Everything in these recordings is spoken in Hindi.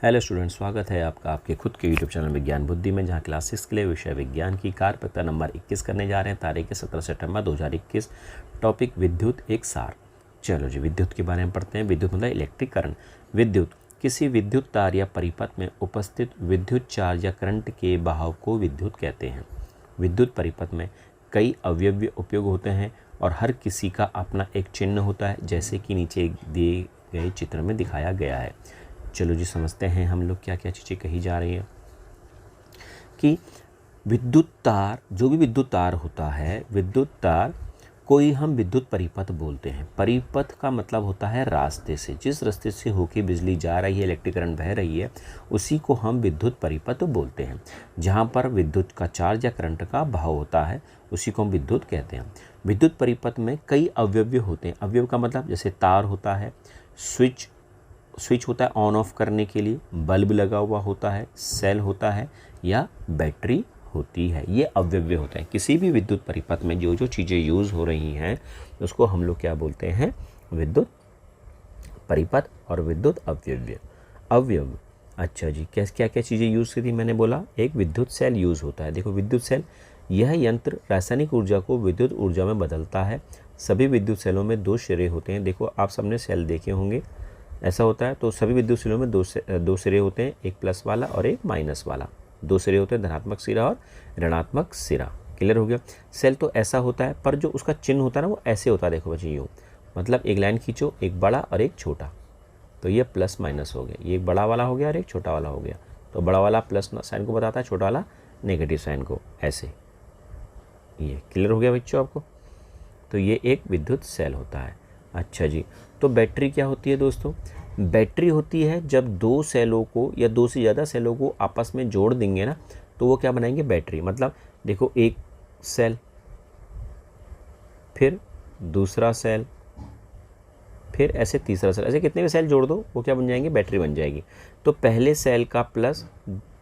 हेलो स्टूडेंट, स्वागत है आपका आपके खुद के यूट्यूब चैनल विज्ञान बुद्धि में, जहां क्लास 6 के लिए विषय विज्ञान की कार्यपत्रता नंबर 21 करने जा रहे हैं। तारीख 17 सितंबर 2021। टॉपिक विद्युत एक सार। चलो जी, विद्युत के बारे में पढ़ते हैं। विद्युत मतलब इलेक्ट्रिक करंट। विद्युत किसी विद्युत तार या परिपथ में उपस्थित विद्युत चार्ज या करंट के बहाव को विद्युत कहते हैं। विद्युत परिपथ में कई अवयव उपयोग होते हैं और हर किसी का अपना एक चिन्ह होता है, जैसे कि नीचे दिए गए चित्र में दिखाया गया है। चलो जी, समझते हैं हम लोग क्या क्या चीज़ें कही जा रही हैं। कि विद्युत तार, जो भी विद्युत तार होता है, विद्युत तार कोई हम विद्युत परिपथ बोलते हैं। परिपथ का मतलब होता है रास्ते से, जिस रास्ते से होके बिजली जा रही है, इलेक्ट्रिक करंट बह रही है, उसी को हम विद्युत परिपथ बोलते हैं। जहाँ पर विद्युत का चार्ज या करंट का बहाव होता है, उसी को हम विद्युत कहते हैं। विद्युत परिपथ में कई अवयव होते हैं। अवयव का मतलब जैसे तार होता है, स्विच होता है ऑन ऑफ करने के लिए, बल्ब लगा हुआ होता है, सेल होता है या बैटरी होती है। ये अवयव होते हैं। किसी भी विद्युत परिपथ में जो जो चीज़ें यूज़ हो रही हैं, उसको हम लोग क्या बोलते हैं? विद्युत परिपथ और विद्युत अवयव। अच्छा जी, क्या क्या चीज़ें यूज़ की थी? मैंने बोला एक विद्युत सेल यूज़ होता है। देखो, विद्युत सेल, यह यंत्र रासायनिक ऊर्जा को विद्युत ऊर्जा में बदलता है। सभी विद्युत सेलों में दो सिरे होते हैं। देखो, आप सबने सेल देखे होंगे, ऐसा होता है। तो सभी विद्युत सिरों में दो सिरे होते हैं, एक प्लस वाला और एक माइनस वाला। दो सिरे होते हैं, धनात्मक सिरा और ऋणात्मक सिरा। क्लियर हो गया? सेल तो ऐसा होता है, पर जो उसका चिन्ह होता है ना, वो ऐसे होता है। देखो बच्चे, यूँ मतलब एक लाइन खींचो, एक बड़ा और एक छोटा, तो ये प्लस माइनस हो गया। ये एक बड़ा वाला हो गया और एक छोटा वाला हो गया। तो बड़ा वाला प्लस साइन को बताता है, छोटा वाला नेगेटिव साइन को, ऐसे। ये क्लियर हो गया बच्चों आपको? तो ये एक विद्युत सेल होता है। अच्छा जी, तो बैटरी क्या होती है दोस्तों? बैटरी होती है जब दो सेलों को या दो से ज़्यादा सेलों को आपस में जोड़ देंगे ना, तो वो क्या बनाएंगे? बैटरी। मतलब देखो, एक सेल, फिर दूसरा सेल, फिर ऐसे तीसरा सेल, ऐसे कितने भी सेल जोड़ दो, वो क्या बन जाएंगे? बैटरी बन जाएगी। तो पहले सेल का प्लस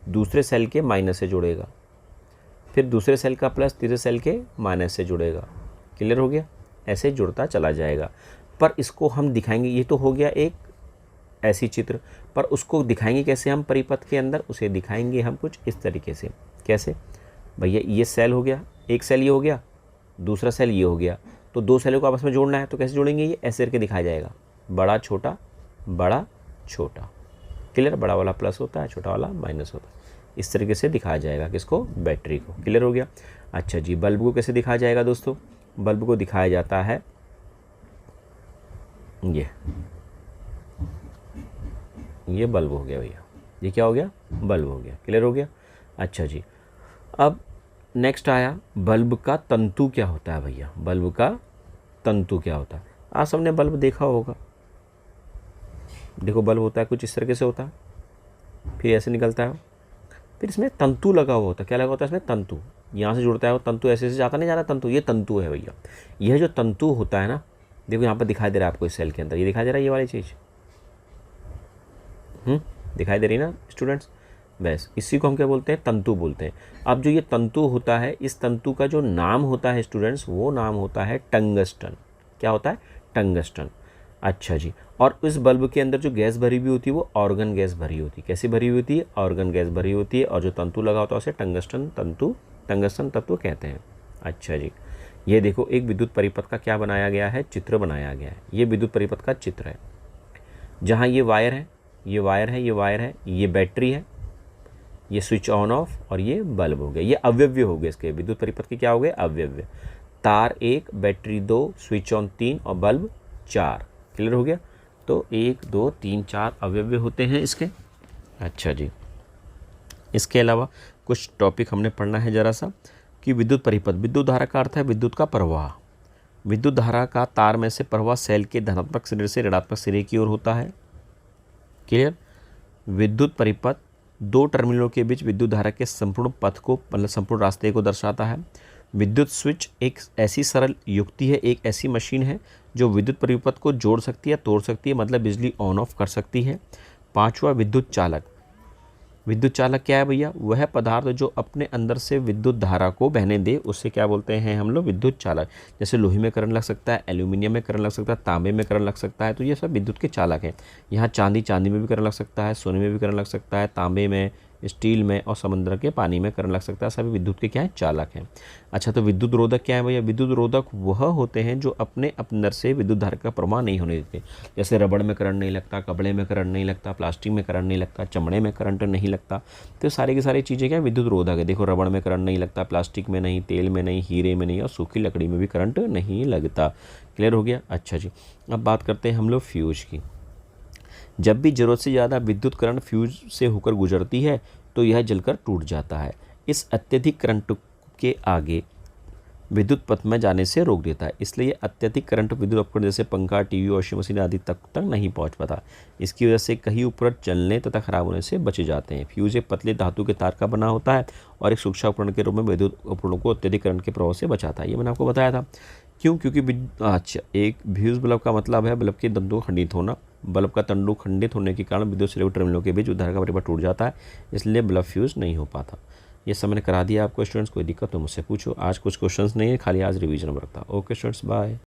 दूसरे सेल के माइनस से जुड़ेगा, फिर दूसरे सेल का प्लस तीसरे सेल के माइनस से जुड़ेगा। क्लियर हो गया? ऐसे जुड़ता चला जाएगा। पर इसको हम दिखाएंगे, ये तो हो गया एक ऐसी चित्र, पर उसको दिखाएंगे कैसे हम परिपथ के अंदर? उसे दिखाएंगे हम कुछ इस तरीके से। कैसे भैया? ये सेल हो गया, एक सेल ये हो गया, दूसरा सेल ये हो गया। तो दो सेलों को आपस में जोड़ना है, तो कैसे जोड़ेंगे? ये ऐसे करके दिखाया जाएगा, बड़ा छोटा बड़ा छोटा। क्लियर? बड़ा वाला प्लस होता है, छोटा वाला माइनस होता है। इस तरीके से दिखाया जाएगा किसको? बैटरी को। क्लियर हो गया? अच्छा जी, बल्ब को कैसे दिखाया जाएगा दोस्तों? बल्ब को दिखाया जाता है ये बल्ब हो गया भैया। ये क्या हो गया? बल्ब हो गया। क्लियर हो गया? अच्छा जी, अब नेक्स्ट आया, बल्ब का तंतु क्या होता है भैया? बल्ब का तंतु क्या होता है? आप सबने बल्ब देखा होगा। देखो, बल्ब होता है कुछ इस तरीके से होता है, फिर ऐसे निकलता है, फिर इसमें तंतु लगा हुआ होता है। क्या लगा होता है इसमें? तंतु। यहाँ से जुड़ता है वो तंतु, ऐसे ऐसे जाता नहीं जाता तंतु, ये तंतु है भैया। यह जो तंतु होता है ना, देखो यहाँ पर दिखाई दे रहा है आपको, इस सेल के अंदर ये दिखाई दे रहा है, ये वाली चीज़ दिखाई दे रही ना स्टूडेंट्स? बस इसी को हम क्या बोलते हैं? तंतु बोलते हैं। अब जो ये तंतु होता है, इस तंतु का जो नाम होता है स्टूडेंट्स, वो नाम होता है टंगस्टन। क्या होता है? टंगस्टन। अच्छा जी, और इस बल्ब के अंदर जो गैस भरी हुई होती है, वो ऑर्गन गैस भरी होती है। कैसी भरी हुई होती है? ऑर्गन गैस भरी होती है। और जो तंतु लगा होता है उसे टंगस्टन तत्व कहते हैं। अच्छा जी, ये देखो, एक विद्युत परिपथ का क्या बनाया गया है? चित्र बनाया गया है। ये विद्युत परिपथ का चित्र है, जहाँ ये वायर है, ये वायर है, ये वायर है, ये बैटरी है, ये स्विच ऑन ऑफ, और ये बल्ब हो गया। ये अवयव हो गए इसके, विद्युत परिपथ के क्या हो गए? अवयव। तार 1, बैटरी 2, स्विच ऑन 3 और बल्ब 4। क्लियर हो गया? तो 1 2 3 4 अवयव होते हैं इसके। अच्छा जी, इसके अलावा कुछ टॉपिक हमने पढ़ना है ज़रा सा, कि विद्युत परिपथ, विद्युत धारा का अर्थ है विद्युत का प्रवाह। विद्युत धारा का तार में से प्रवाह सेल के धनात्मक सिरे से ऋणात्मक सिरे की ओर होता है। क्लियर? विद्युत परिपथ दो टर्मिनलों के बीच विद्युत धारा के संपूर्ण पथ को, मतलब संपूर्ण रास्ते को दर्शाता है। विद्युत स्विच एक ऐसी सरल युक्ति है, एक ऐसी मशीन है जो विद्युत परिपथ को जोड़ सकती है, तोड़ सकती है, मतलब बिजली ऑन ऑफ कर सकती है। पांचवा, विद्युत चालक। विद्युत चालक क्या है भैया? वह पदार्थ जो अपने अंदर से विद्युत धारा को बहने दे, उससे क्या बोलते हैं हम लोग? विद्युत चालक। जैसे लोहे में करंट लग सकता है, एल्यूमिनियम में करंट लग सकता है, तांबे में करंट लग सकता है, तो ये सब विद्युत के चालक हैं। यहाँ चांदी में भी करंट लग सकता है, सोने में भी करंट लग सकता है, तांबे में, स्टील में और समुद्र के पानी में करंट लग सकता है। सभी विद्युत के क्या है? चालक हैं। अच्छा, तो विद्युत रोधक क्या है भैया? विद्युत रोधक वह होते हैं जो अपने अंदर से विद्युत धारा का प्रवाह नहीं होने देते। जैसे रबड़ में करंट नहीं लगता, कपड़े में करंट नहीं लगता, प्लास्टिक में करंट नहीं लगता, चमड़े में करंट नहीं लगता। तो सारी की सारी चीज़ें क्या है? विद्युत रोधक है। देखो, रबड़ में करंट नहीं लगता, प्लास्टिक में नहीं, तेल में नहीं, हीरे में नहीं और सूखी लकड़ी में भी करंट नहीं लगता। क्लियर हो गया? अच्छा जी, अब बात करते हैं हम लोग फ्यूज की। जब भी ज़रूरत से ज़्यादा विद्युत करंट फ्यूज से होकर गुजरती है तो यह जलकर टूट जाता है। इस अत्यधिक करंट के आगे विद्युत पथ में जाने से रोक देता है, इसलिए अत्यधिक करंट विद्युत उपकरण जैसे पंखा, टीवी, वॉशिंग मशीन आदि तक नहीं पहुंच पाता। इसकी वजह से कई उपकरण जलने तथा खराब होने से बचे जाते हैं। फ्यूज एक पतले धातु के तार का बना होता है और एक सूक्ष्म उपकरण के रूप में विद्युत उपकरणों को अत्यधिक करंट के प्रभाव से बचाता है। ये मैंने आपको बताया था। क्यों? क्योंकि अच्छा, एक फ्यूज बल्ब का मतलब है बल्ब के तंतु खंडित होना। बल्ब का तंतु खंडित होने के कारण विद्युत से टर्मिनलों के बीच धारा का परिपथ टूट जाता है, इसलिए बल्ब फ्यूज नहीं हो पाता। ये सब मैंने करा दिया आपको स्टूडेंट्स। कोई दिक्कत तो मुझसे पूछो। आज कुछ क्वेश्चंस नहीं है, खाली आज रिवीजन रखता। Okay students, bye.